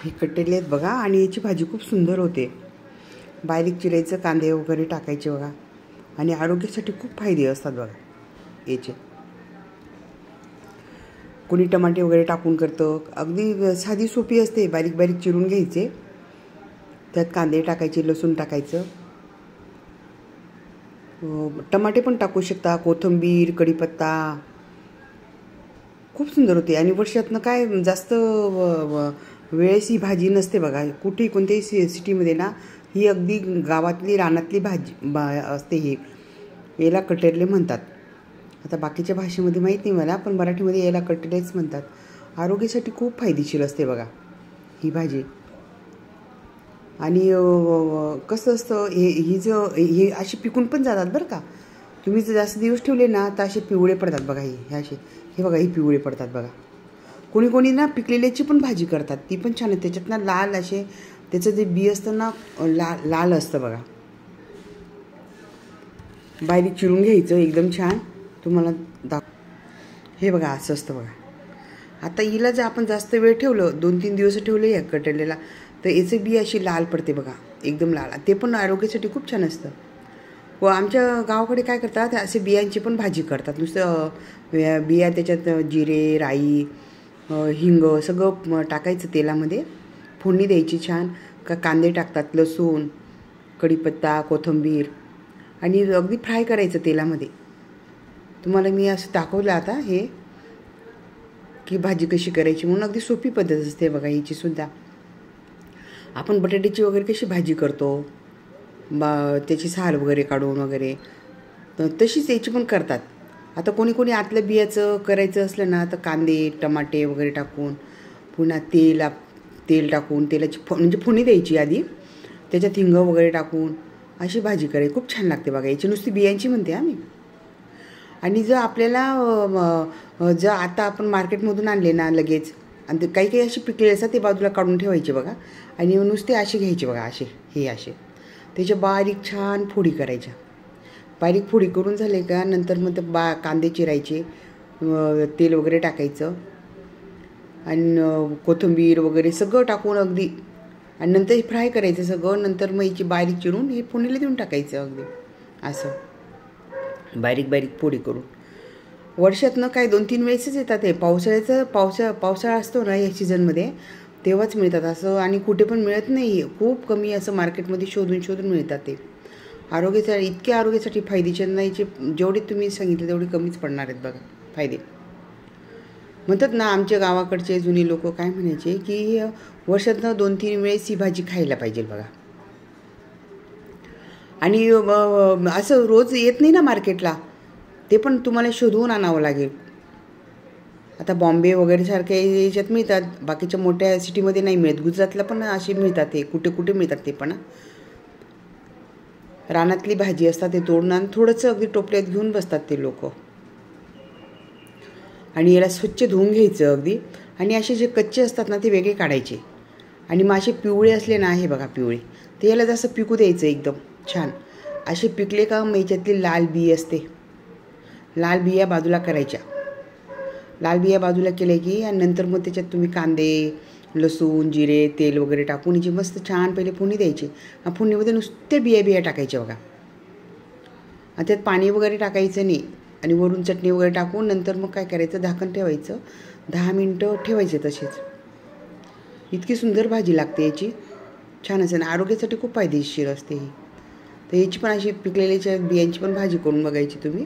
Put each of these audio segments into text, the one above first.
हे कटलेले आहेत बघा आणि याची भाजी खूप सुंदर होते. बारीक चिरायचं, कांदे वगैरे टाकायचे बघा आणि आरोग्यासाठी खूप फायदे असतात बघा याचे. कोणी टमाटे वगैरे टाकून करतं. अगदी साधी सोपी असते. बारीक बारीक चिरून घ्यायचे, त्यात कांदे टाकायचे, लसूण टाकायचं, टमाटे पण टाकू शकता, कोथिंबीर, कढीपत्ता. खूप सुंदर होते आणि वर्षातनं काय जास्त वेळेस ही भाजी नसते बघा. कुठेही कोणत्याही सिटीमध्ये ना ही अगदी गावातली रानातली भाजी असते. ही याला कटेरले म्हणतात. आता बाकीच्या भाषेमध्ये माहीत नाही मला, पण मराठीमध्ये याला कटेरलेच म्हणतात. आरोग्यासाठी खूप फायदेशीर असते बघा ही भाजी. आणि कसं असतं हे अशी पिकून पण जातात बरं का. तुम्ही जर जास्त दिवस ठेवले ना तर असे पिवळे पडतात बघा. हे असे हे बघा, ही पिवळे पडतात बघा. कोणी कोणी ना पिकलेल्याची पण भाजी करतात, ती पण छान आहे. त्याच्यात ना लाल असे त्याचं जे बी असतं ना लाल असतं बघा. बारीक चिरून घ्यायचं एकदम छान. तुम्हाला हे बघा असं असतं बघा. आता हिला जर आपण जास्त वेळ ठेवलं, 2-3 दिवस ठेवलं या कटलेला, तर याचे बी अशी लाल पडते बघा, एकदम लाल. ते पण आरोग्यासाठी खूप छान असतं. व आमच्या गावाकडे काय करतात, असे बियांची पण भाजी करतात. नुसतं बिया, त्याच्यात जिरे, राई, हिंग सगळं टाकायचं तेलामध्ये, फोडणी द्यायची छान. कांदे टाकतात, लसूण, कढीपत्ता, कोथिंबीर आणि अगदी फ्राय करायचं तेलामध्ये. तुम्हाला मी असं दाखवलं आता हे की भाजी कशी करायची म्हणून. अगदी सोपी पद्धत असते बघा हिची सुद्धा. आपण बटाट्याची वगैरे कशी भाजी करतो, त्याची साल वगैरे काढून वगैरे, तशीच याची पण करतात. आता कोणी कोणी आतलं बियाचं करायचं असलं ना तर कांदे, टमाटे वगैरे टाकून, पुन्हा तेल टाकून तेलाची म्हणजे फोडणी द्यायची आधी, त्याच्यात हिंग वगैरे टाकून अशी भाजी करायची. खूप छान लागते बघा. याची नुसती बियांची म्हणते आम्ही. आणि जर आपल्याला जर आता आपण मार्केटमधून आणले ना लगेच, आणि ते काही असे पिकले असतात, ते बाजूला काढून ठेवायचे बघा आणि नुसते असे घ्यायचे बघा, असे त्याच्या बारीक छान फोडी करायच्या. बारीक फोडी करून झाले का नंतर मग ते कांदे चिरायचे, तेल वगैरे टाकायचं आणि कोथिंबीर वगैरे सगळं टाकून अगदी, आणि नंतर हे फ्राय करायचं सगळं. नंतर मग हिची बारीक चिरून हे फोडणीला देऊन टाकायचं अगदी असं बारीक बारीक फोडी करून. वर्षातनं काय 2-3 वेळेसच येतात हे. पावसाळा असतो ना या सीझनमध्ये, तेव्हाच मिळतात असं. आणि कुठे पण मिळत नाही, खूप कमी असं मार्केटमध्ये शोधून मिळतात ते. इतके आरोग्यासाठी फायदेशीर नाही, जेवढे तुम्ही सांगितले तेवढे कमीच पडणार आहेत बघा फायदे. म्हणतात ना आमच्या गावाकडचे जुनी लोक काय म्हणायचे की वर्षातनं 2-3 वेळेस ही भाजी खायला पाहिजे बघा. आणि असं रोज येत नाही ना मार्केटला, ते पण तुम्हाला शोधून आणावं लागेल. आता बॉम्बे वगैरे सारख्या याच्यात मिळतात, बाकीच्या मोठ्या सिटीमध्ये नाही मिळत. गुजरातला पण असे मिळतात, ते कुठे मिळतात ते पण. रानातली भाजी असतात, ते तोडून आणि थोडंसं अगदी टोपल्यात घेऊन बसतात ते लोक. आणि याला स्वच्छ धुवून घ्यायचं अगदी. आणि असे जे कच्चे असतात ना ते वेगळे काढायचे. आणि मग असे पिवळे असले ना, हे बघा पिवळे, ते याला जसं पिकू द्यायचं एकदम छान. असे पिकले का मग याच्यातली लाल बी असते, लाल बिया बाजूला करायच्या. लाल बिया बाजूला केल्या की आणि नंतर मग त्याच्यात तुम्ही कांदे, लसूण, जिरे, तेल वगैरे टाकून याची मस्त छान पहिले फोडणी द्यायची. फोडणीमध्ये नुसते बिया टाकायच्या बघा. आणि त्यात पाणी वगैरे टाकायचं नाही. आणि वरून चटणी वगैरे टाकून नंतर मग काय करायचं, झाकण ठेवायचं, 10 मिनटं ठेवायचे तसेच. इतकी सुंदर भाजी लागते याची, छान असेल. आरोग्यासाठी खूप फायदेशीर असते ही. तर याची पण अशी पिकलेल्याच्या बियांची पण भाजी करून बघायची तुम्ही.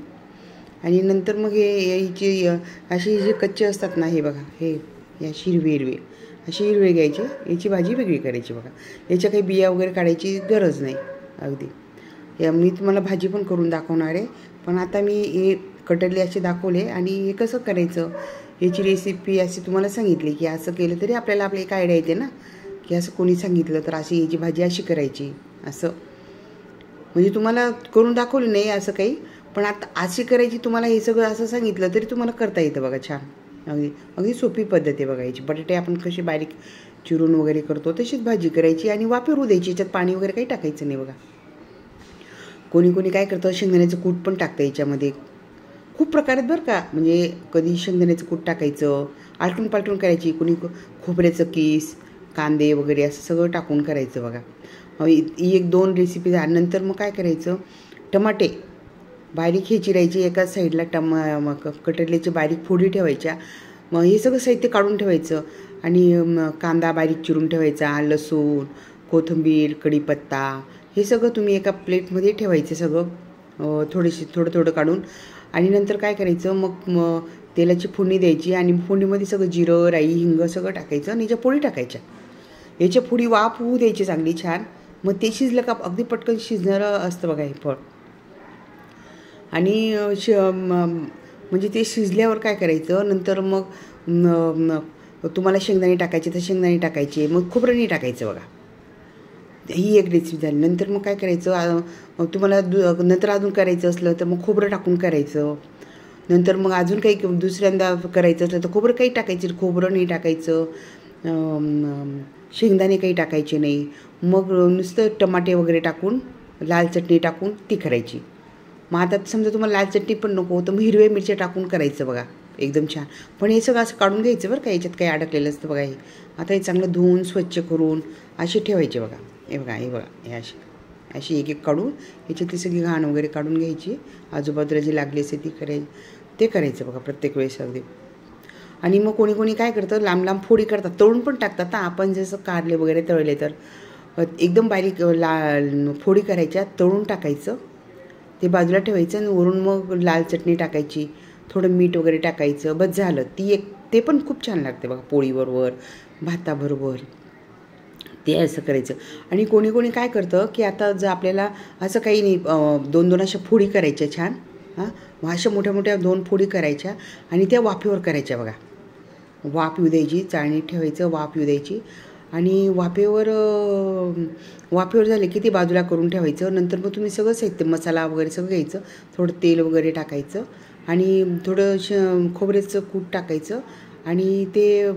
आणि नंतर मग याची अशी जे कच्चे असतात ना, हे बघा, हे अशी हिरवे घ्यायचे, याची भाजी वेगळी करायची बघा. याच्या काही बिया वगैरे काढायची गरज नाही अगदी. मी तुम्हाला भाजी पण करून दाखवणार आहे, पण आता मी हे कटरले असे दाखवले. आणि हे कसं करायचं याची रेसिपी अशी तुम्हाला सांगितली की असं केलं तरी आपल्याला एक आयडिया येते ना, की असं कोणी सांगितलं तर अशी याची भाजी अशी करायची असं. म्हणजे तुम्हाला करून दाखवली नाही असं काही, पण आता अशी करायची. तुम्हाला हे सगळं असं सांगितलं तरी तुम्हाला करता येतं बघा छान. अगदी सोपी पद्धत आहे बघा याची. बटाटे आपण कशी बारीक चिरून वगैरे करतो तशीच भाजी करायची आणि वाफेरू द्यायची. याच्यात पाणी वगैरे काही टाकायचं नाही बघा. कोणी काय करतं, शेंगदाण्याचं कूट पण टाकतं याच्यामध्ये. खूप प्रकार आहेत बरं का. म्हणजे कधी शेंगदाण्याचं कूट टाकायचं, आलटून पालटून करायची. कोणी खोबऱ्याचं किस, कांदे वगैरे असं सगळं टाकून करायचं बघा. ही एक 2 रेसिपी झाल्यानंतर मग काय करायचं, टमाटे बारीक हे चिरायचे एका साईडला, कटरल्याची बारीक फोडी ठेवायच्या. मग हे सगळं साहित्य काढून ठेवायचं आणि कांदा बारीक चिरून ठेवायचा, लसूण, कोथिंबीर, कढीपत्ता हे सगळं तुम्ही एका प्लेटमध्ये ठेवायचं सगळं थोडं थोडं काढून. आणि नंतर काय करायचं, मग तेलाची फोडणी द्यायची आणि फोडणीमध्ये सगळं जिरं, राई, हिंग सगळं टाकायचं आणि याच्या फोडी टाकायच्या. याच्या फोडी वाफ होऊ द्यायची चांगली छान. मग ते शिजलं का अगदी पटकन शिजणारं असतं बघा हे फळ. आणि म्हणजे ते शिजल्यावर काय करायचं, नंतर मग तुम्हाला शेंगदाणे टाकायचे तर शेंगदाणे टाकायचे, मग खोबरं नाही टाकायचं बघा. ही एक रेसिपी झाली. नंतर मग काय करायचं, तुम्हाला नंतर अजून करायचं असलं तर मग खोबरं टाकून करायचं. नंतर मग अजून काही दुसऱ्यांदा करायचं असलं तर खोबरं काही टाकायचं, खोबरं नाही टाकायचं, शेंगदाणे काही टाकायचे नाही. मग नुसतं टमाटे वगैरे टाकून लाल चटणी टाकून ती करायची. मग आता समजा तुम्हाला लाल चटणी पण नको तर मग हिरव्या मिरच्या टाकून करायचं बघा, एकदम छान. पण हे सगळं असं काढून घ्यायचं बरं का, याच्यात काही अडकलेलं असतं बघा. हे आता हे चांगलं धुवून स्वच्छ करून असे ठेवायचे बघा. हे बघा हे अशी एक एक काढून याच्यातली सगळी घाण वगैरे काढून घ्यायची. आजूबाजूला जी लागली असेल ते करायचं बघा प्रत्येक वेळेस अगदी. आणि मग कोणी कोणी काय करतं, लांब लांब फोडी करतात, तळून पण टाकतात. आपण जसं कारले वगैरे तळले तर एकदम बारीक फोडी करायच्या, तळून टाकायचं, ते बाजूला ठेवायचं आणि वरून मग लाल चटणी टाकायची, थोडं मीठ वगैरे टाकायचं, बस झालं. ते पण खूप छान लागते बघा पोळीबरोबर, भाताबरोबर. ते असं करायचं. आणि कोणी कोणी काय करतं की आता जर आपल्याला असं काही नाही, 2-2 अशा फोडी करायच्या छान. मग अशा मोठ्या मोठ्या 2 फोडी करायच्या आणि त्या वाफेवर करायच्या बघा. वाफ येऊ द्यायची, चाळणीत ठेवायचं, वाफ येऊ द्यायची आणि वाफेवर झाले की ते बाजूला करून ठेवायचं. नंतर मग तुम्ही सगळं साहित्य मसाला वगैरे सगळं घ्यायचं, थोडं तेल वगैरे टाकायचं आणि थोडं खोबऱ्याचं कूट टाकायचं आणि ते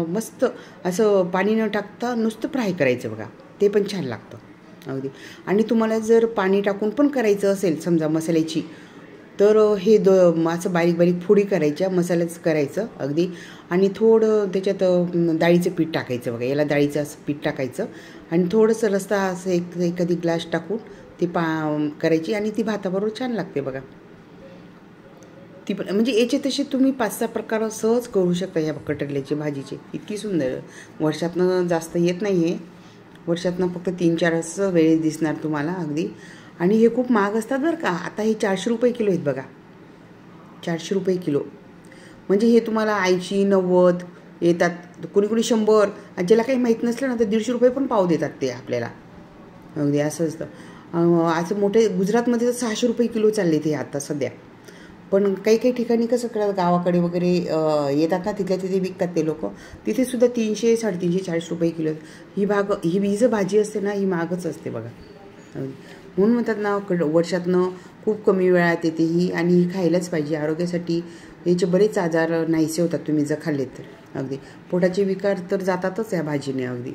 मस्त असं पाणी न टाकता नुसतं फ्राय करायचं बघा. ते पण छान लागतं अगदी. आणि तुम्हाला जर पाणी टाकून पण करायचं असेल समजा मसाल्याची, तर हे असं बारीक बारीक फोडी करायच्या, मसाल्याचं करायचं अगदी. आणि थोडं त्याच्यात डाळीचं पीठ टाकायचं बघा. याला डाळीचं असं पीठ टाकायचं आणि थोडंसं रस्सा असं एखादी ग्लास टाकून ती करायची आणि ती भाताबरोबर छान लागते बघा. ती पण म्हणजे याचे तसे तुम्ही 5-6 प्रकार सहज करू शकता या कटरल्याची भाजीचे. इतकी सुंदर. वर्षातनं जास्त येत नाही आहे, वर्षातनं फक्त 3-4 असं वेळेस दिसणार तुम्हाला अगदी. आणि हे खूप महाग असतात बरं का. आता हे 400 रुपये किलो आहेत बघा, 400 रुपये किलो. म्हणजे हे तुम्हाला 80-90 येतात, कोणी कोणी 100. ज्याला काही माहीत नसलं ना तर 150 रुपये पण पाव देतात ते आपल्याला अगदी. असं असतं. असं मोठे गुजरातमध्ये तर 600 रुपये किलो चालले ते आता सध्या. पण काही काही ठिकाणी कसं करतात, गावाकडे वगैरे येतात ना, तिथल्या तिथे विकतात ते लोक. तिथे सुद्धा 300, 350, 40 रुपये किलो. ही जर भाजी असते ना, ही महागच असते बघा. म्हणून म्हणतात ना, वर्षातनं खूप कमी वेळात येते ही आणि ही खायलाच पाहिजे. आरोग्यासाठी याचे बरेच आजार नाहीसे होतात तुम्ही जर खाल्ले तर अगदी. पोटाचे विकार तर जातातच या भाजीने अगदी.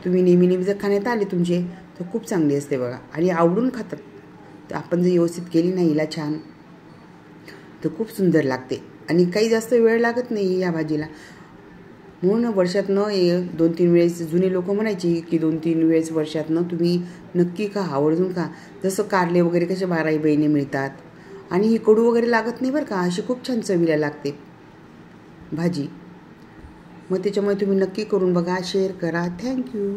तुम्ही नेहमी जर खाण्यात आले तुमचे तर खूप चांगली असते बघा आणि आवडून खातात. तर आपण जर व्यवस्थित केली ना हिला छान तर खूप सुंदर लागते आणि काही जास्त वेळ लागत नाही या भाजीला. म्हणून वर्षातनं 2-3 वेळेस, जुने लोक म्हणायचे की 2-3 वेळेस वर्षातनं तुम्ही नक्की खा, आवर्जून खा. जसं कारले वगैरे कसे 12 महिने मिळतात आणि ही कडू वगैरे लागत नाही बरं का, अशी खूप छान चवीला लागते भाजी. मग त्याच्यामुळे तुम्ही नक्की करून बघा, शेअर करा. थँक्यू.